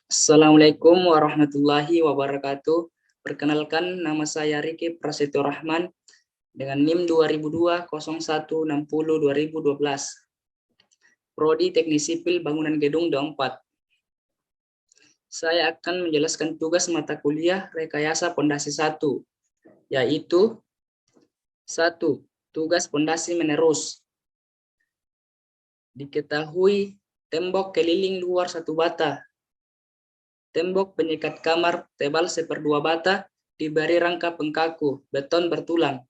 Assalamualaikum warahmatullahi wabarakatuh. Perkenalkan, nama saya Riki Prasetyo Rahman dengan NIM 2002 0160 2012. Prodi Teknik Sipil Bangunan Gedung 24. Saya akan menjelaskan tugas mata kuliah Rekayasa Pondasi 1, yaitu 1. Tugas pondasi menerus. Diketahui tembok keliling luar 1 bata. Tembok penyikat kamar tebal 1/2 bata diberi rangka pengkaku beton bertulang.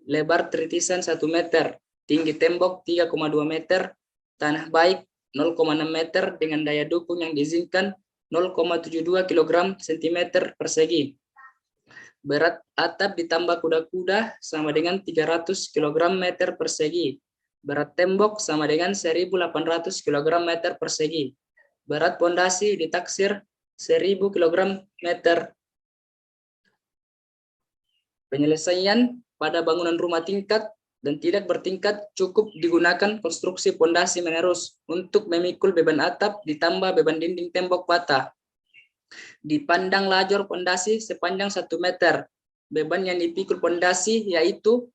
Lebar tritisan 1 meter, tinggi tembok 3,2 meter, tanah baik 0,6 meter dengan daya dukung yang diizinkan 0,72 kg cm persegi. Berat atap ditambah kuda-kuda sama dengan 300 kg meter persegi. Berat tembok sama dengan 1.800 kg meter persegi. Berat pondasi ditaksir 1.000 kg meter. Penyelesaian pada bangunan rumah tingkat dan tidak bertingkat cukup digunakan konstruksi pondasi menerus untuk memikul beban atap ditambah beban dinding tembok bata. Dipandang lajur pondasi sepanjang 1 meter. Beban yang dipikul pondasi yaitu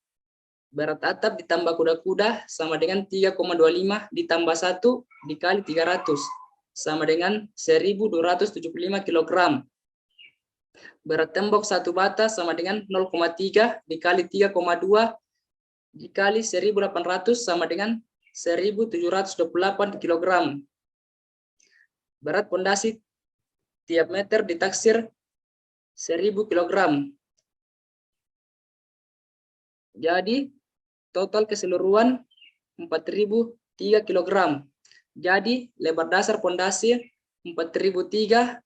berat atap ditambah kuda-kuda sama dengan 3,25 ditambah 1 dikali 300 sama dengan 1.275 kg. Berat tembok 1 bata sama dengan 0,3 dikali 3,2 dikali 1.800 sama dengan 1.728 kg. Berat pondasi tiap meter ditaksir 1.000 kg. Jadi total keseluruhan 4.003 kg. Jadi lebar dasar pondasi 4.003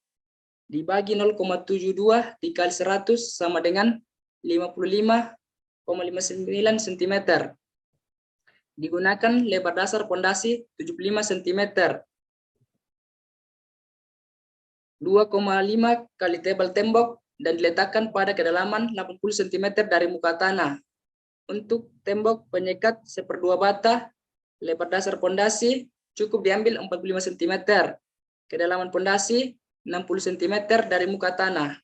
dibagi 0,72 dikali 100 sama dengan 55,59 cm. Digunakan lebar dasar pondasi 75 cm. 2,5 kali tebal tembok dan diletakkan pada kedalaman 80 cm dari muka tanah. Untuk tembok penyekat 1/2 bata, lebar dasar pondasi cukup diambil 45 cm. Kedalaman pondasi 60 cm dari muka tanah.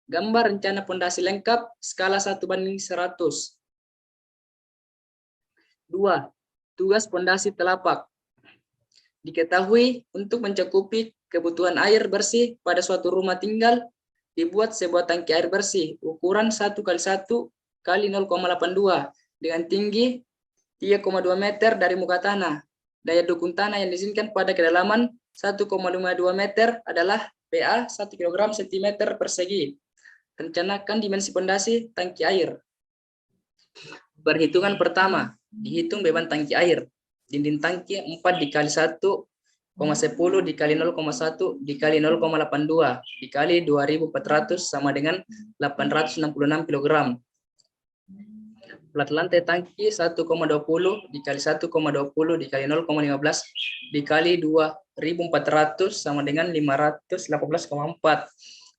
Gambar rencana pondasi lengkap skala 1:100. 2. Tugas pondasi telapak. Diketahui untuk mencukupi kebutuhan air bersih pada suatu rumah tinggal dibuat sebuah tangki air bersih ukuran 1x1 kali 0,82 dengan tinggi 3,2 meter dari muka tanah. Daya dukung tanah yang diizinkan pada kedalaman 1,52 meter adalah PA 1 kg cm persegi. Rencanakan dimensi pondasi tangki air. Perhitungan pertama, dihitung beban tangki air. Dinding tangki 4 dikali 1,10 dikali 0,1 dikali 0,82 dikali 2.400 sama dengan 866 kg. Plat lantai tangki 1,20 dikali 1,20 dikali 0,15 dikali 2.400 sama dengan 518,4.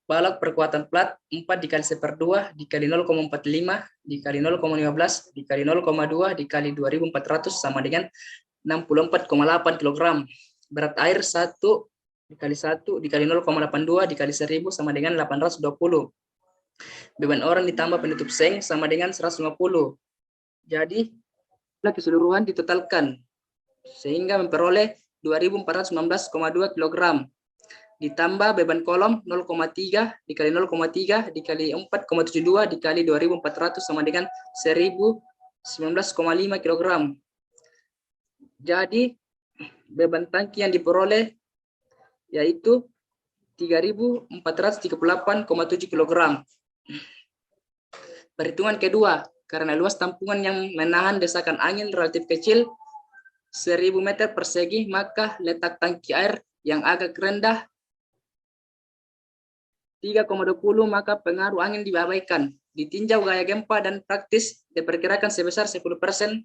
Balok perkuatan plat 4 dikali 1/2 dikali 0,45 dikali 0,15 dikali 0,2 dikali 2.400 sama dengan 64,8 kg. Berat air 1 dikali 1 dikali 0,82 dikali 1000 sama dengan 820. Beban orang ditambah penutup seng sama dengan 150. Jadi keseluruhan ditotalkan sehingga memperoleh 2.419,2 kg. Ditambah beban kolom 0,3 dikali 0,3 dikali 4,72 dikali 2.400 sama dengan 1.019,5 kg. Jadi beban tangki yang diperoleh yaitu 3.438,7 kg. Perhitungan kedua, karena luas tampungan yang menahan desakan angin relatif kecil 1.000 meter persegi, maka letak tangki air yang agak rendah 3,20, maka pengaruh angin diabaikan. Ditinjau gaya gempa dan praktis diperkirakan sebesar 10%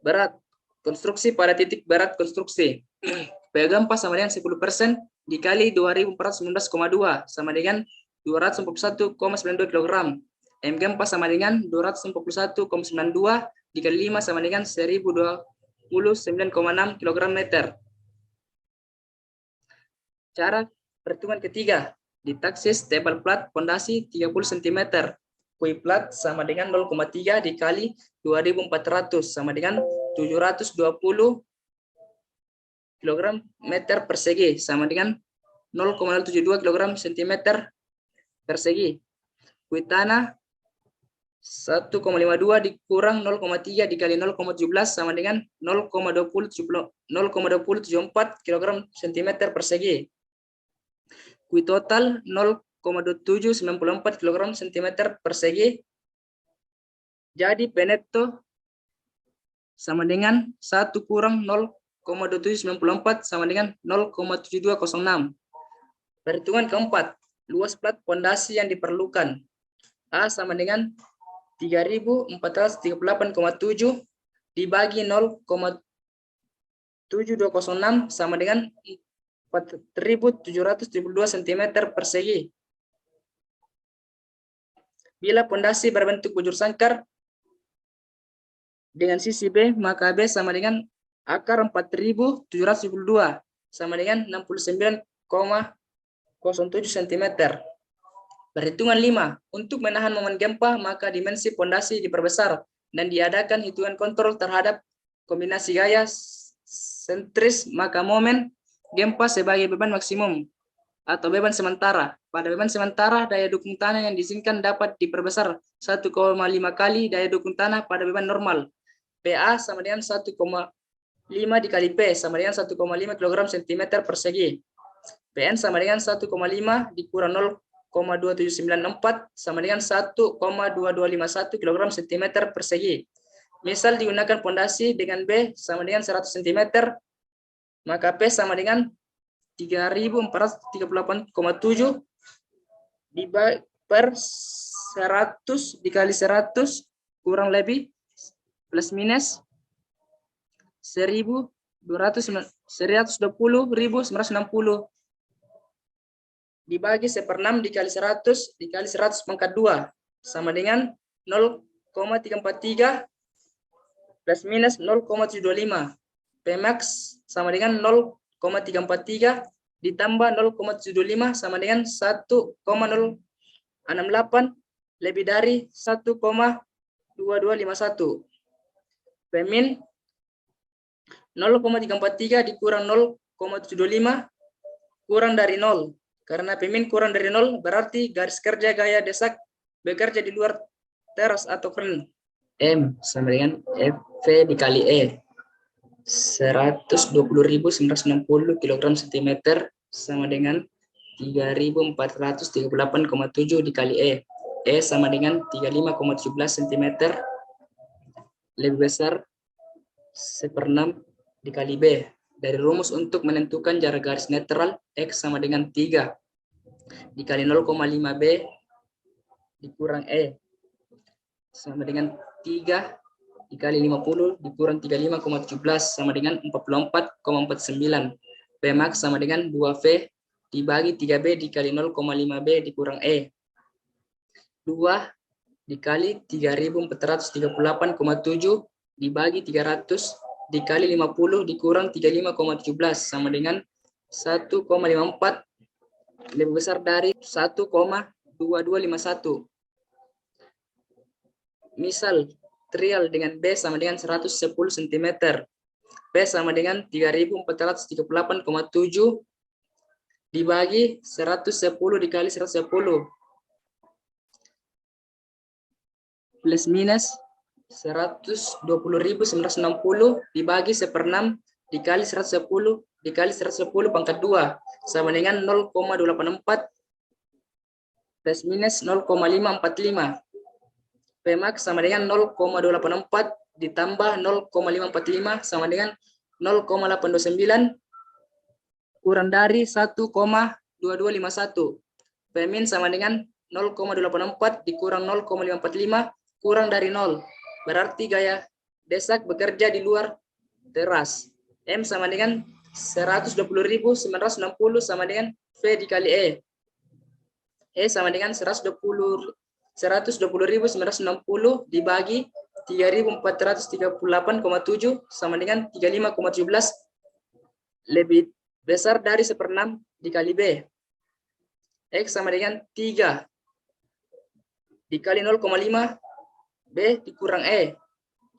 berat konstruksi pada titik berat konstruksi. Gaya gempa sama dengan 10% dikali 2.419,2 sama dengan 241,92 kg. M gempa sama dengan 241,92 dikali 5 sama dengan 1029,6 kg meter. Cara perhitungan ketiga, di taksis tebal plat pondasi 30 cm. Kui plat sama dengan 0,3 dikali 2400 sama dengan 720 kg meter persegi sama dengan 0,072 kg cm persegi. Kui tanah 1,52 dikurang 0,3 dikali 0,17 sama dengan 0,2074 kg cm persegi. Kui total 0,2794 kg cm persegi. Jadi penetto sama dengan 1 kurang 0,2794 sama dengan 0,7206. Perhitungan keempat, luas plat pondasi yang diperlukan. A sama dengan 3438,7 dibagi 0,7206 sama dengan 4772 cm persegi. Bila pondasi berbentuk bujur sangkar dengan sisi B, maka B sama dengan akar 4772 sama dengan 69,07 cm. Perhitungan 5. Untuk menahan momen gempa, maka dimensi pondasi diperbesar dan diadakan hitungan kontrol terhadap kombinasi gaya sentris, maka momen gempa sebagai beban maksimum atau beban sementara. Pada beban sementara, daya dukung tanah yang diizinkan dapat diperbesar 1,5 kali daya dukung tanah pada beban normal. PA sama dengan 1,5 dikali P sama dengan 1,5 kg cm persegi. PN sama dengan 1,5 dikurang 0,2794 sama dengan 1,2251 kg cm persegi. Misal digunakan pondasi dengan B sama dengan 100 cm, maka P sama dengan 3438,7 per 100 dikali 100 kurang lebih plus minus 120.960 dibagi 1/6 dikali 100 dikali 100 pangkat 2 sama dengan 0,343 plus minus 0,725. Pmax sama dengan 0,343 ditambah 0,725 sama dengan 1,068 lebih dari 1,2251. Pmin 0,343 dikurang 0,725 kurang dari 0. Karena Pmin kurang dari 0 berarti garis kerja gaya desak bekerja di luar teras atau kren. M sama dengan FV dikali E. 120.960 kg cm sama dengan 3.438,7 dikali E. E sama dengan 35,17 cm lebih besar 1/6 dikali B. Dari rumus untuk menentukan jarak garis netral, X sama dengan 3 dikali 0,5 B dikurang E sama dengan 3 dikali 50 dikurang 35,17 sama dengan 44,49. Pmax sama dengan 2V dibagi 3B dikali 0,5B dikurang E. 2 dikali 3.438,7 dibagi 300 dikali 50 dikurang 35,17 sama dengan 1,54 lebih besar dari 1,2251. Misal trial dengan B sama dengan 110 cm. P sama dengan 3.438,7 dibagi 110 dikali 110 plus minus 120.960 dibagi 1/6 dikali 110 dikali 110 pangkat 2 sama dengan 0,284 plus minus 0,545. Pmax sama dengan 0,284 ditambah 0,545 sama dengan 0,829 kurang dari 1,2251. Pmin sama dengan 0,284 dikurang 0,545 kurang dari 0. Berarti gaya desak bekerja di luar teras. M sama dengan 120.960 sama dengan V dikali E. E sama dengan 120.960 dibagi 3.438,7 sama dengan 35,17 lebih Besar dari 1/6 dikali B. X sama dengan 3 dikali 0,5 B dikurang E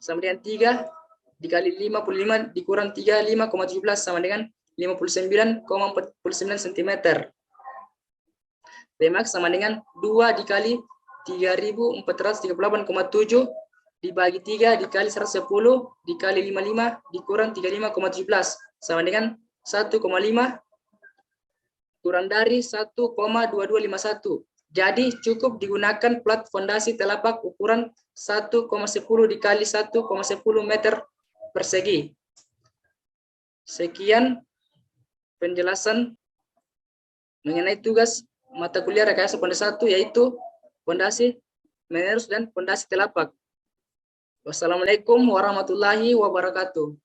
sama dengan 3 dikali 55 dikurang 35,17 sama dengan 59,49 cm. Bmax sama dengan 2 dikali 3438,7 dibagi 3 dikali 110 dikali 55 dikurang 35,17 sama dengan 1,5 kurang dari 1,2251. Jadi cukup digunakan plat fondasi telapak ukuran 1,10 dikali 1,10 meter persegi. Sekian penjelasan mengenai tugas mata kuliah rekayasa pondasi 1, yaitu fondasi menerus dan fondasi telapak. Wassalamualaikum warahmatullahi wabarakatuh.